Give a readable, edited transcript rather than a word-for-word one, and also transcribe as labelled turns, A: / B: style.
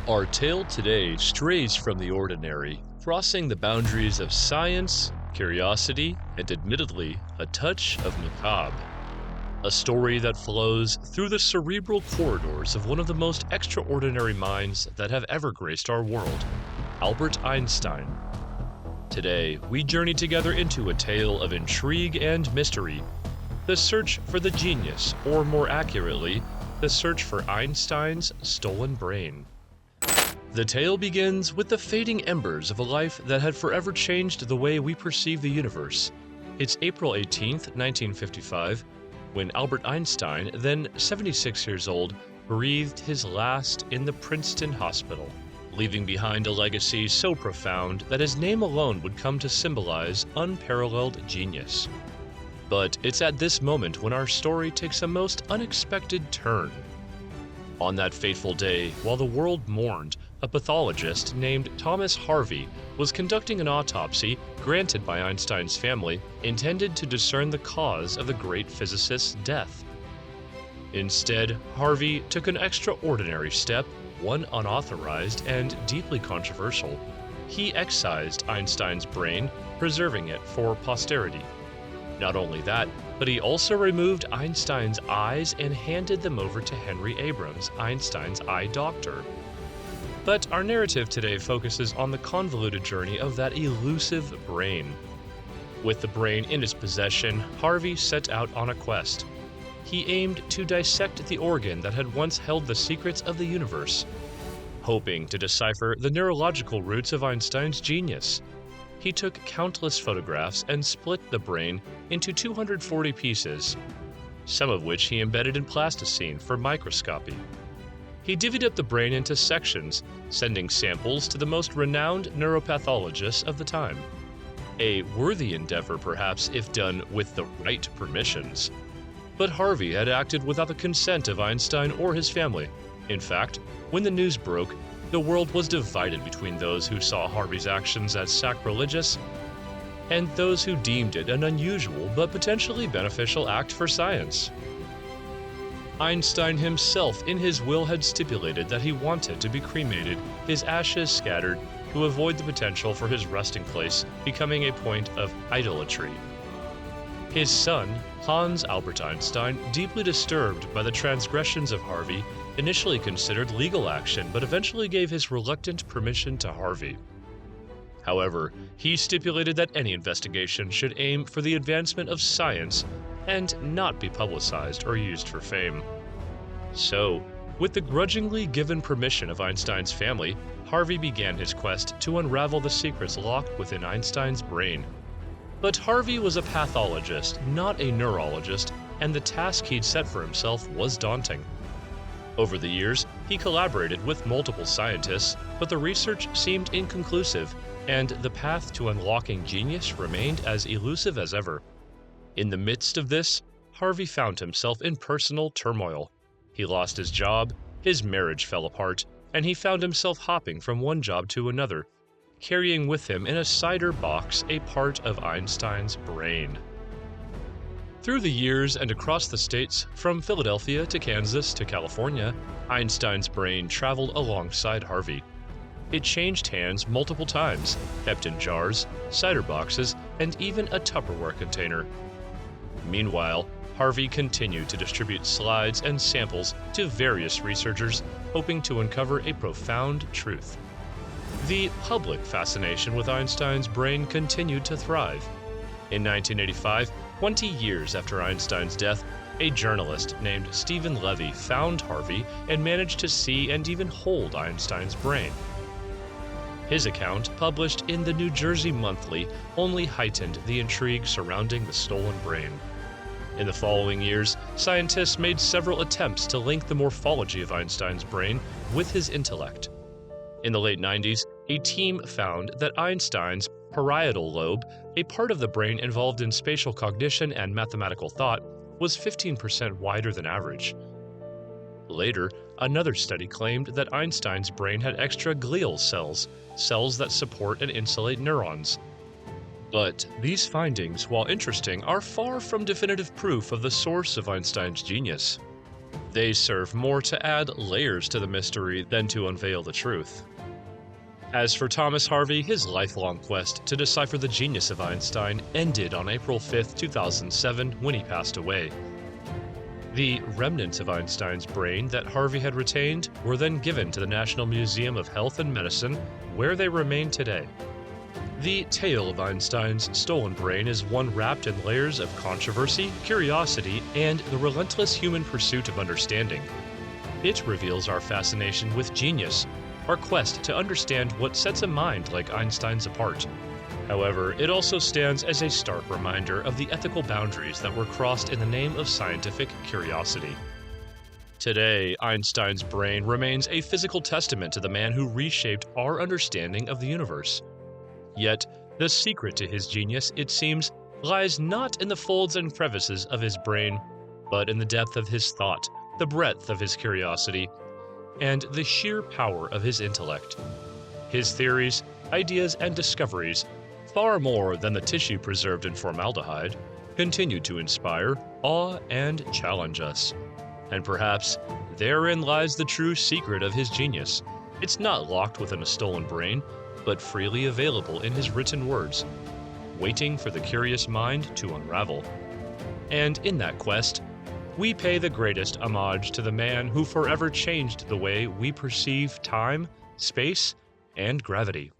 A: Our tale today strays from the ordinary, crossing the boundaries of science, curiosity, and admittedly, a touch of macabre. A story that flows through the cerebral corridors of one of the most extraordinary minds that have ever graced our world, Albert Einstein. Today, we journey together into a tale of intrigue and mystery, the search for the genius, or more accurately, the search for Einstein's stolen brain. The tale begins with the fading embers of a life that had forever changed the way we perceive the universe. It's April 18th, 1955, when Albert Einstein, then 76 years old, breathed his last in the Princeton Hospital, leaving behind a legacy so profound that his name alone would come to symbolize unparalleled genius. But it's at this moment when our story takes a most unexpected turn. On that fateful day, while the world mourned, a pathologist named Thomas Harvey was conducting an autopsy granted by Einstein's family intended to discern the cause of the great physicist's death. Instead, Harvey took an extraordinary step, one unauthorized and deeply controversial. He excised Einstein's brain, preserving it for posterity. Not only that, but he also removed Einstein's eyes and handed them over to Henry Abrams, Einstein's eye doctor. But our narrative today focuses on the convoluted journey of that elusive brain. With the brain in his possession, Harvey set out on a quest. He aimed to dissect the organ that had once held the secrets of the universe, hoping to decipher the neurological roots of Einstein's genius. He took countless photographs and split the brain into 240 pieces, some of which he embedded in plasticine for microscopy. He divvied up the brain into sections, sending samples to the most renowned neuropathologists of the time. A worthy endeavor, perhaps, if done with the right permissions. But Harvey had acted without the consent of Einstein or his family. In fact, when the news broke, the world was divided between those who saw Harvey's actions as sacrilegious and those who deemed it an unusual but potentially beneficial act for science. Einstein himself in his will had stipulated that he wanted to be cremated, his ashes scattered, to avoid the potential for his resting place becoming a point of idolatry. His son, Hans Albert Einstein, deeply disturbed by the transgressions of Harvey, initially considered legal action but eventually gave his reluctant permission to Harvey. However, he stipulated that any investigation should aim for the advancement of science and not be publicized or used for fame. So, with the grudgingly given permission of Einstein's family, Harvey began his quest to unravel the secrets locked within Einstein's brain. But Harvey was a pathologist, not a neurologist, and the task he'd set for himself was daunting. Over the years, he collaborated with multiple scientists, but the research seemed inconclusive, and the path to unlocking genius remained as elusive as ever. In the midst of this, Harvey found himself in personal turmoil. He lost his job, his marriage fell apart, and he found himself hopping from one job to another, carrying with him in a cider box a part of Einstein's brain. Through the years and across the states, from Philadelphia to Kansas to California, Einstein's brain traveled alongside Harvey. It changed hands multiple times, kept in jars, cider boxes, and even a Tupperware container. Meanwhile, Harvey continued to distribute slides and samples to various researchers, hoping to uncover a profound truth. The public fascination with Einstein's brain continued to thrive. In 1985, 20 years after Einstein's death, a journalist named Stephen Levy found Harvey and managed to see and even hold Einstein's brain. His account, published in the New Jersey Monthly, only heightened the intrigue surrounding the stolen brain. In the following years, scientists made several attempts to link the morphology of Einstein's brain with his intellect. In the late 90s, a team found that Einstein's parietal lobe, a part of the brain involved in spatial cognition and mathematical thought, was 15% wider than average. Later, another study claimed that Einstein's brain had extra glial cells, cells that support and insulate neurons. But these findings, while interesting, are far from definitive proof of the source of Einstein's genius. They serve more to add layers to the mystery than to unveil the truth. As for Thomas Harvey, his lifelong quest to decipher the genius of Einstein ended on April 5, 2007, when he passed away. The remnants of Einstein's brain that Harvey had retained were then given to the National Museum of Health and Medicine, where they remain today. The tale of Einstein's stolen brain is one wrapped in layers of controversy, curiosity, and the relentless human pursuit of understanding. It reveals our fascination with genius, our quest to understand what sets a mind like Einstein's apart. However, it also stands as a stark reminder of the ethical boundaries that were crossed in the name of scientific curiosity. Today, Einstein's brain remains a physical testament to the man who reshaped our understanding of the universe. Yet, the secret to his genius, it seems, lies not in the folds and crevices of his brain, but in the depth of his thought, the breadth of his curiosity, and the sheer power of his intellect. His theories, ideas, and discoveries, far more than the tissue preserved in formaldehyde, continue to inspire, awe, and challenge us. And perhaps therein lies the true secret of his genius. It's not locked within a stolen brain, but freely available in his written words, waiting for the curious mind to unravel. And in that quest, we pay the greatest homage to the man who forever changed the way we perceive time, space, and gravity.